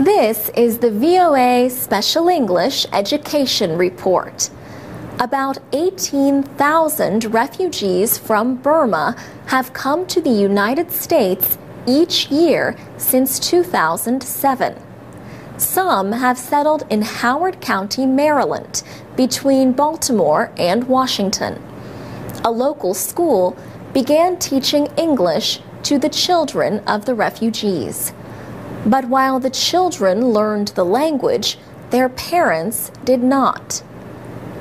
This is the VOA Special English Education Report. About 18,000 refugees from Burma have come to the United States each year since 2007. Some have settled in Howard County, Maryland, between Baltimore and Washington. A local school began teaching English to the children of the refugees. But while the children learned the language, their parents did not.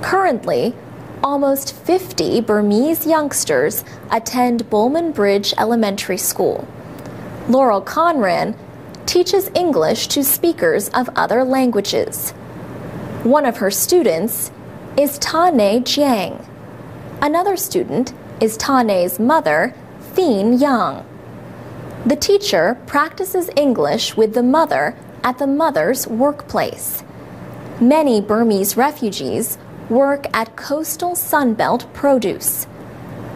Currently, almost 50 Burmese youngsters attend Bowman Bridge Elementary School. Laurel Conran teaches English to speakers of other languages. One of her students is Tane Jiang. Another student is Tane's mother, Thien Yang. The teacher practices English with the mother at the mother's workplace. Many Burmese refugees work at Coastal Sunbelt Produce.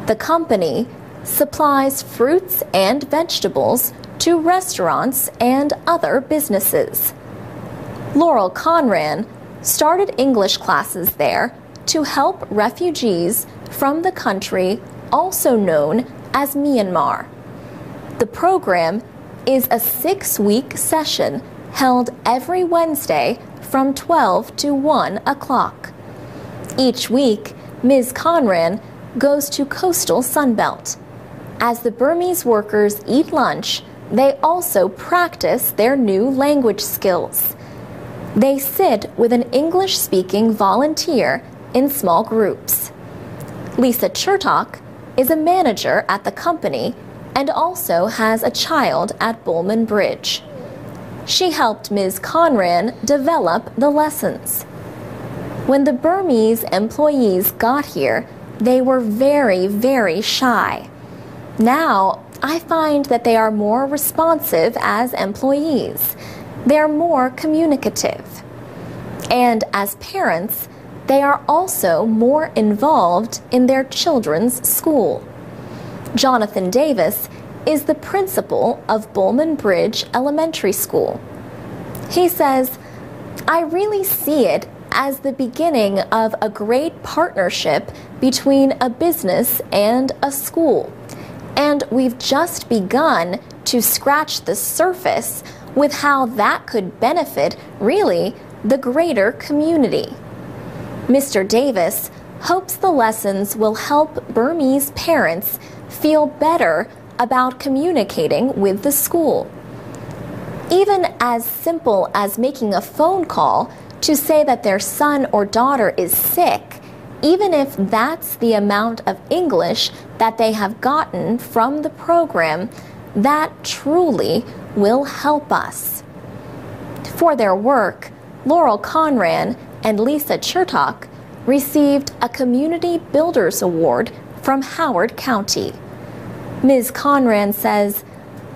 The company supplies fruits and vegetables to restaurants and other businesses. Laurel Conran started English classes there to help refugees from the country also known as Myanmar. The program is a 6-week session held every Wednesday from 12 to 1 o'clock. Each week, Ms. Conran goes to Coastal Sunbelt. As the Burmese workers eat lunch, they also practice their new language skills. They sit with an English-speaking volunteer in small groups. Lisa Chertok is a manager at the company and also has a child at Bowman Bridge. She helped Ms. Conran develop the lessons. When the Burmese employees got here, they were very, very shy. Now, I find that they are more responsive as employees. They are more communicative. And as parents, they are also more involved in their children's school. Jonathan Davis is the principal of Bowman Bridge Elementary School. He says, "I really see it as the beginning of a great partnership between a business and a school. And we've just begun to scratch the surface with how that could benefit, really, the greater community." Mr. Davis hopes the lessons will help Burmese parents feel better about communicating with the school. Even as simple as making a phone call to say that their son or daughter is sick, even if that's the amount of English that they have gotten from the program, that truly will help us. For their work, Laurel Conran and Lisa Chertok received a Community Builders Award from Howard County. Ms. Conran says,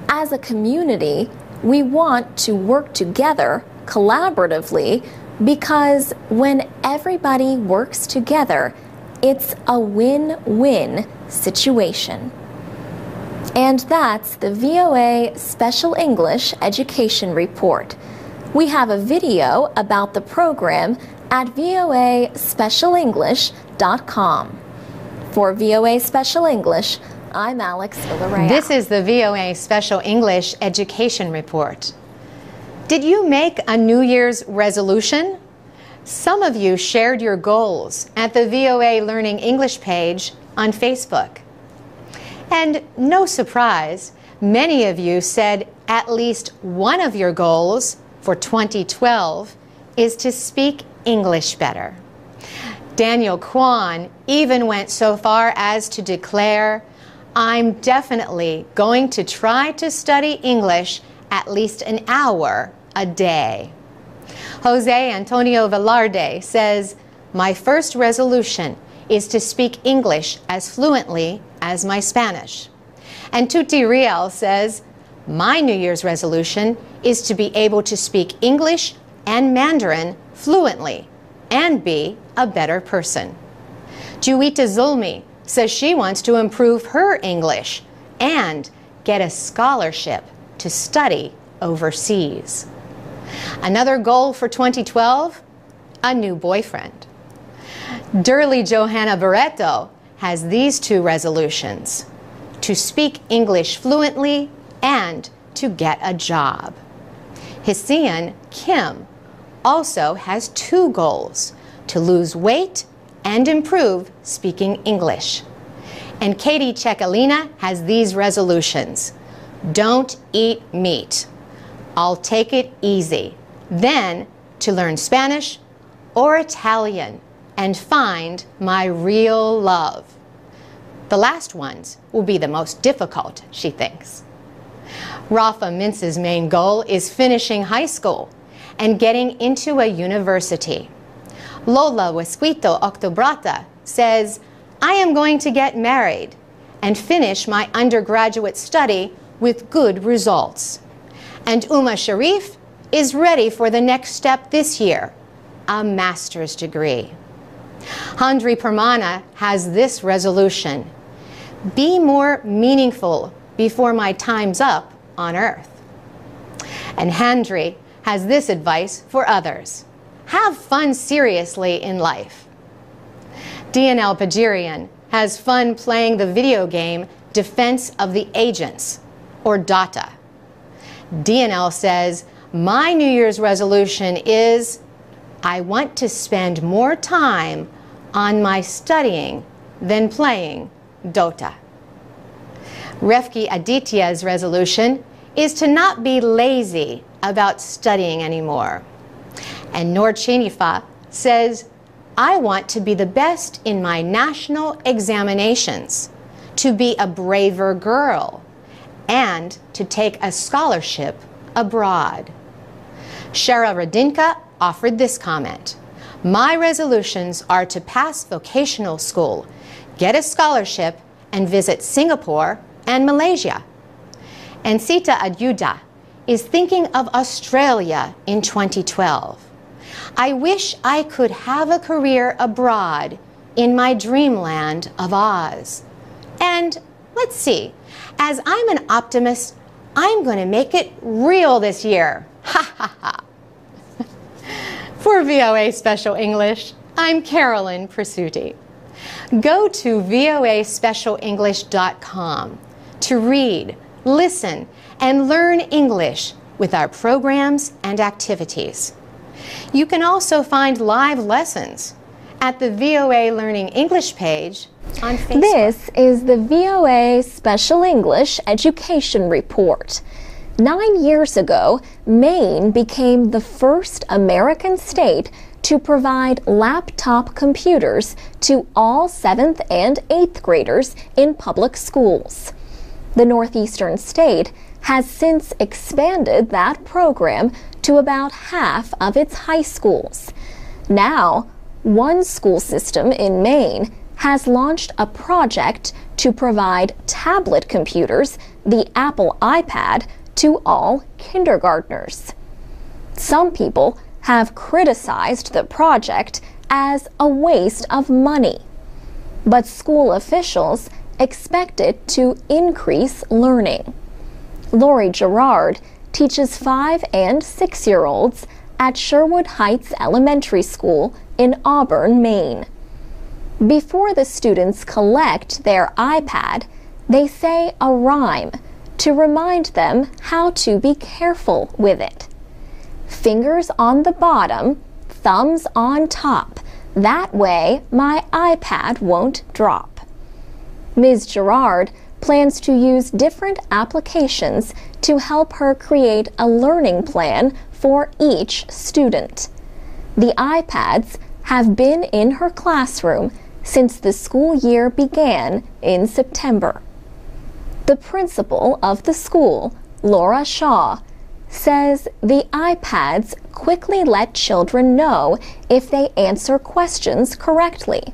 "As a community, we want to work together collaboratively because when everybody works together, it's a win-win situation." And that's the VOA Special English Education Report. We have a video about the program at voaspecialenglish.com. For VOA Special English, I'm Alex Villarreal. This is the VOA Special English Education Report. Did you make a New Year's resolution? Some of you shared your goals at the VOA Learning English page on Facebook. And no surprise, many of you said at least one of your goals for 2012 is to speak English better. Daniel Kwan even went so far as to declare, "I'm definitely going to try to study English at least an hour a day." Jose Antonio Velarde says, "My first resolution is to speak English as fluently as my Spanish." And Tuti Rial says, "My New Year's resolution is to be able to speak English and Mandarin fluently and be a better person." Juwita Zulmi says she wants to improve her English and get a scholarship to study overseas. Another goal for 2012, a new boyfriend. Durley Johanna Barreto has these two resolutions: to speak English fluently and to get a job. Hsian Kim also has two goals: to lose weight and improve speaking English. And Katie Cecalina has these resolutions: don't eat meat. I'll take it easy. Then to learn Spanish or Italian and find my real love. The last ones will be the most difficult, she thinks. Rafa Mintz's main goal is finishing high school and getting into a university. Lola Wesquito Octobrata says, I am going to get married and finish my undergraduate study with good results. And Uma Sharif is ready for the next step this year, a master's degree. Handri Permana has this resolution: be more meaningful before my time's up on earth. And Handri has this advice for others: have fun seriously in life. DNL Pajirian has fun playing the video game Defense of the Agents, or DOTA. DNL says, my New Year's resolution is, I want to spend more time on my studying than playing Dota. Refki Aditya's resolution is to not be lazy about studying anymore. And Noor Chenifa says, I want to be the best in my national examinations, to be a braver girl, and to take a scholarship abroad. Shara Radinka offered this comment: my resolutions are to pass vocational school, get a scholarship, and visit Singapore and Malaysia. And Sita Adyuda is thinking of Australia in 2012. I wish I could have a career abroad in my dreamland of Oz. And let's see, as I'm an optimist, I'm going to make it real this year. Ha ha ha. For VOA Special English, I'm Carolyn Presutti. Go to voaspecialenglish.com to read, listen, and learn English with our programs and activities. You can also find live lessons at the VOA Learning English page on Facebook. This is the VOA Special English Education Report. 9 years ago, Maine became the first American state to provide laptop computers to all 7th and 8th graders in public schools. The northeastern state has since expanded that program to about half of its high schools. Now, one school system in Maine has launched a project to provide tablet computers, the Apple iPad, to all kindergartners. Some people have criticized the project as a waste of money, but school officials expect it to increase learning. Lori Gerard teaches 5- and 6-year-olds at Sherwood Heights Elementary School in Auburn, Maine. Before the students collect their iPad, they say a rhyme to remind them how to be careful with it. Fingers on the bottom, thumbs on top. That way my iPad won't drop. Ms. Gerard plans to use different applications to help her create a learning plan for each student. The iPads have been in her classroom since the school year began in September. The principal of the school, Laura Shaw, says the iPads quickly let children know if they answer questions correctly.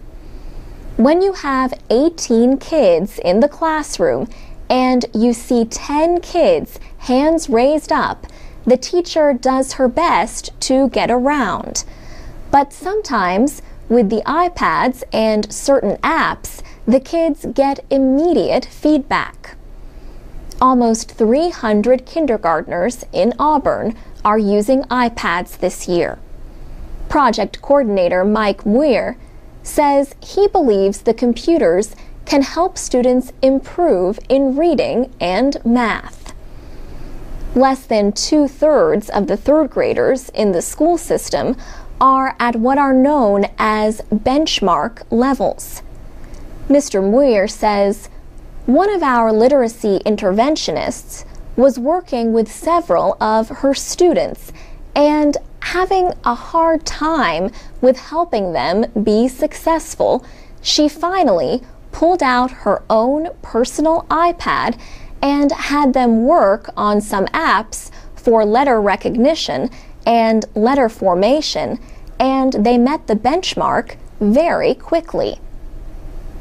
When you have 18 kids in the classroom and you see 10 kids hands raised up, the teacher does her best to get around. But sometimes, with the iPads and certain apps, the kids get immediate feedback. Almost 300 kindergartners in Auburn are using iPads this year. Project coordinator Mike Muir says he believes the computers can help students improve in reading and math. Less than 2/3 of the third graders in the school system are at what are known as benchmark levels. Mr. Muir says one of our literacy interventionists was working with several of her students and having a hard time with helping them be successful. She finally pulled out her own personal iPad and had them work on some apps for letter recognition and letter formation, and they met the benchmark very quickly.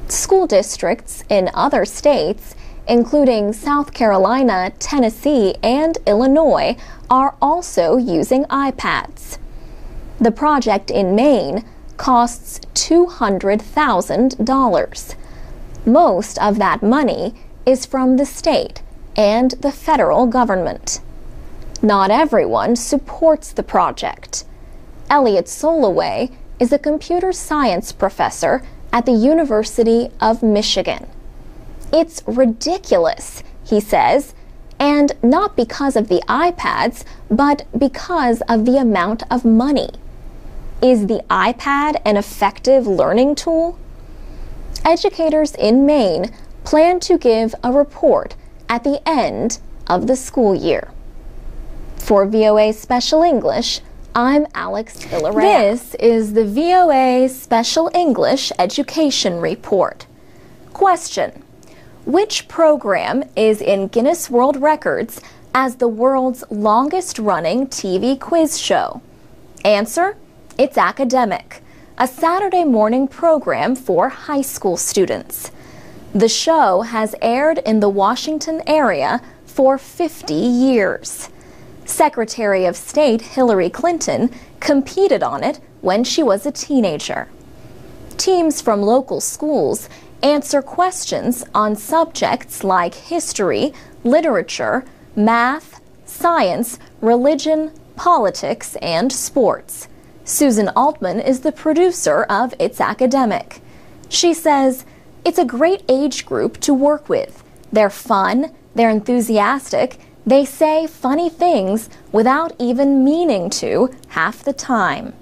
School districts in other states, including South Carolina, Tennessee, and Illinois, are also using iPads. The project in Maine costs $200,000. Most of that money is from the state and the federal government. Not everyone supports the project. Elliot Soloway is a computer science professor at the University of Michigan. It's ridiculous, he says, and not because of the iPads, but because of the amount of money. Is the iPad an effective learning tool? Educators in Maine plan to give a report at the end of the school year. For VOA Special English, I'm Alex Villarreal. This is the VOA Special English Education Report. Question: which program is in Guinness World Records as the world's longest-running TV quiz show? Answer: it's Academic, a Saturday morning program for high school students. The show has aired in the Washington area for 50 years. Secretary of State Hillary Clinton competed on it when she was a teenager. Teams from local schools answer questions on subjects like history, literature, math, science, religion, politics, and sports. Susan Altman is the producer of It's Academic. She says, it's a great age group to work with. They're fun, they're enthusiastic, they say funny things without even meaning to half the time.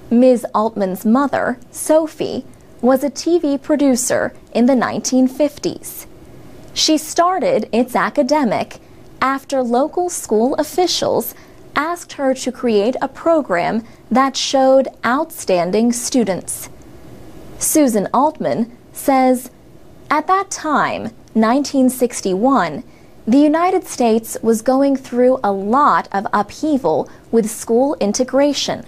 Ms. Altman's mother, Sophie, was a TV producer in the 1950s. She started It's Academic after local school officials asked her to create a program that showed outstanding students. Susan Altman says, at that time, 1961, the United States was going through a lot of upheaval with school integration,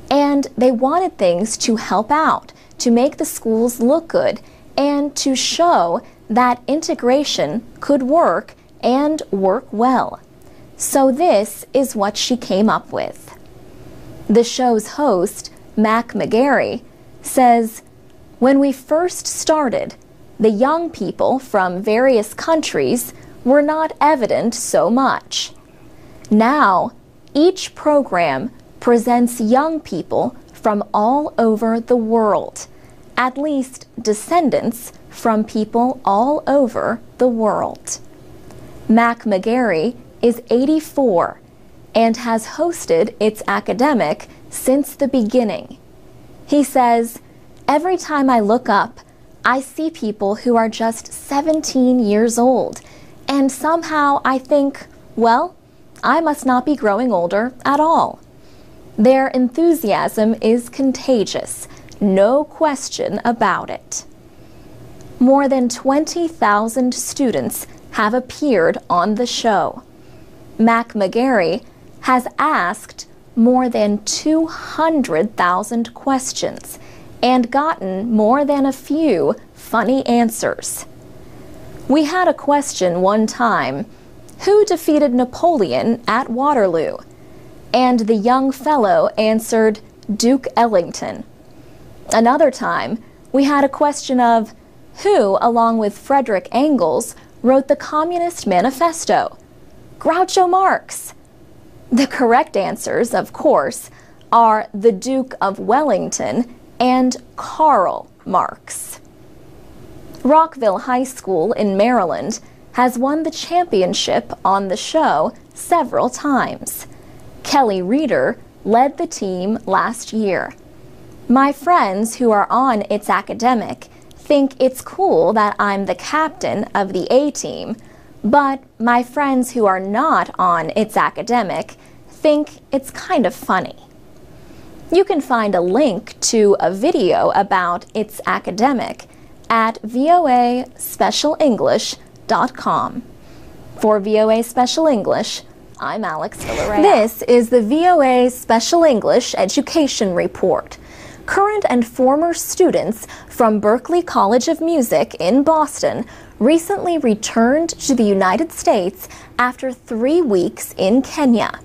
and they wanted things to help out, to make the schools look good, and to show that integration could work and work well. So this is what she came up with. The show's host, Mac McGarry, says, when we first started, the young people from various countries were not evident so much. Now, each program presents young people from all over the world, at least descendants from people all over the world. Mac McGarry is 84 and has hosted It's Academic since the beginning. He says, every time I look up, I see people who are just 17 years old, and somehow I think, well, I must not be growing older at all. Their enthusiasm is contagious, no question about it. More than 20,000 students have appeared on the show. Mac McGarry has asked more than 200,000 questions and gotten more than a few funny answers. We had a question one time, who defeated Napoleon at Waterloo? And the young fellow answered, Duke Ellington. Another time, we had a question of, who, along with Frederick Engels, wrote the Communist Manifesto? Groucho Marx. The correct answers, of course, are the Duke of Wellington and Karl Marx. Rockville High School in Maryland has won the championship on the show several times. Kelly Reeder led the team last year. My friends who are on It's Academic think it's cool that I'm the captain of the A-team, but my friends who are not on It's Academic think it's kind of funny. You can find a link to a video about It's Academic at voaspecialenglish.com. For VOA Special English, I'm Alex Villarreal. This is the VOA Special English Education Report. Current and former students from Berklee College of Music in Boston recently returned to the United States after 3 weeks in Kenya.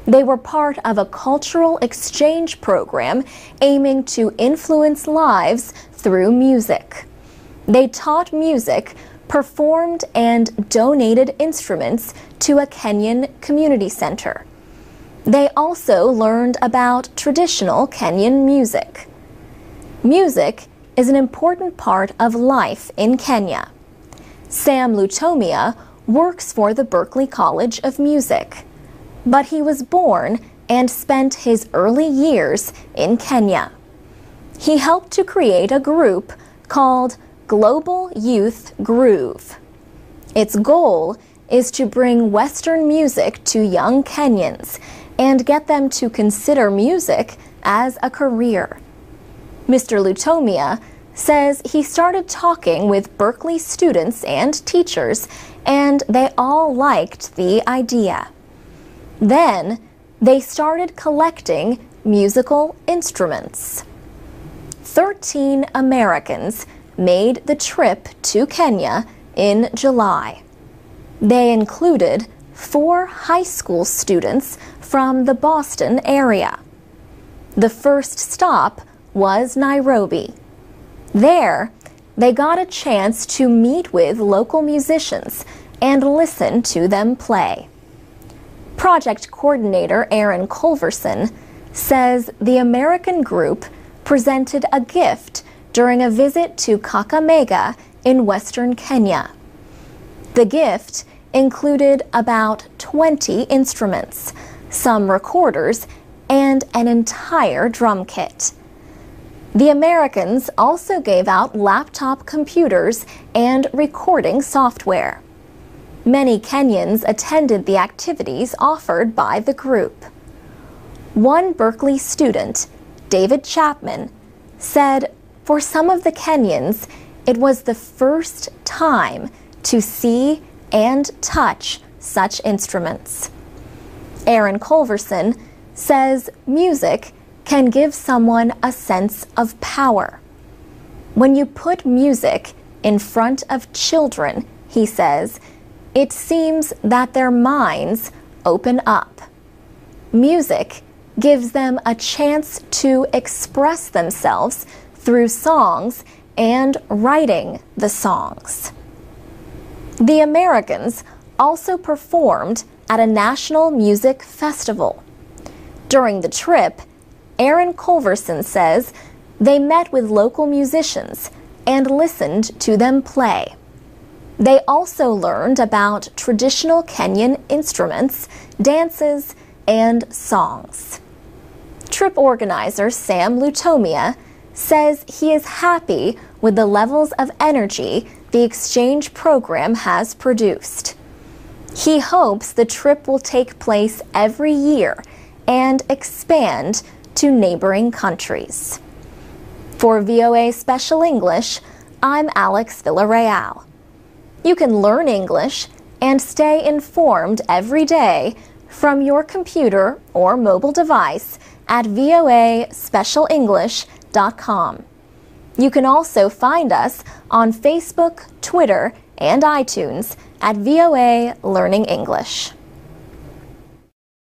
They were part of a cultural exchange program aiming to influence lives through music. They taught music, performed, and donated instruments to a Kenyan community center. They also learned about traditional Kenyan music. Music is an important part of life in Kenya. Sam Lutomia works for the Berklee College of Music, but he was born and spent his early years in Kenya. He helped to create a group called Global Youth Groove. Its goal is to bring Western music to young Kenyans and get them to consider music as a career. Mr. Lutomia says he started talking with Berklee students and teachers, and they all liked the idea. Then they started collecting musical instruments. 13 Americans made the trip to Kenya in July. They included 4 high school students from the Boston area. The first stop was Nairobi. There, they got a chance to meet with local musicians and listen to them play. Project coordinator Aaron Culverson says the American group presented a gift during a visit to Kakamega in western Kenya. The gift included about 20 instruments, some recorders, and an entire drum kit. The Americans also gave out laptop computers and recording software. Many Kenyans attended the activities offered by the group. One Berklee student, David Chapman, said for some of the Kenyans, it was the first time to see and touch such instruments. Aaron Culverson says music can give someone a sense of power. When you put music in front of children, he says, it seems that their minds open up. Music gives them a chance to express themselves through songs and writing the songs. The Americans also performed at a national music festival. During the trip, Aaron Culverson says they met with local musicians and listened to them play. They also learned about traditional Kenyan instruments, dances, and songs. Trip organizer Sam Lutomia says he is happy with the levels of energy the exchange program has produced. He hopes the trip will take place every year and expand to neighboring countries. For VOA Special English, I'm Alex Villarreal. You can learn English and stay informed every day from your computer or mobile device at voaspecialenglish.com. You can also find us on Facebook, Twitter, and iTunes at VOA Learning English.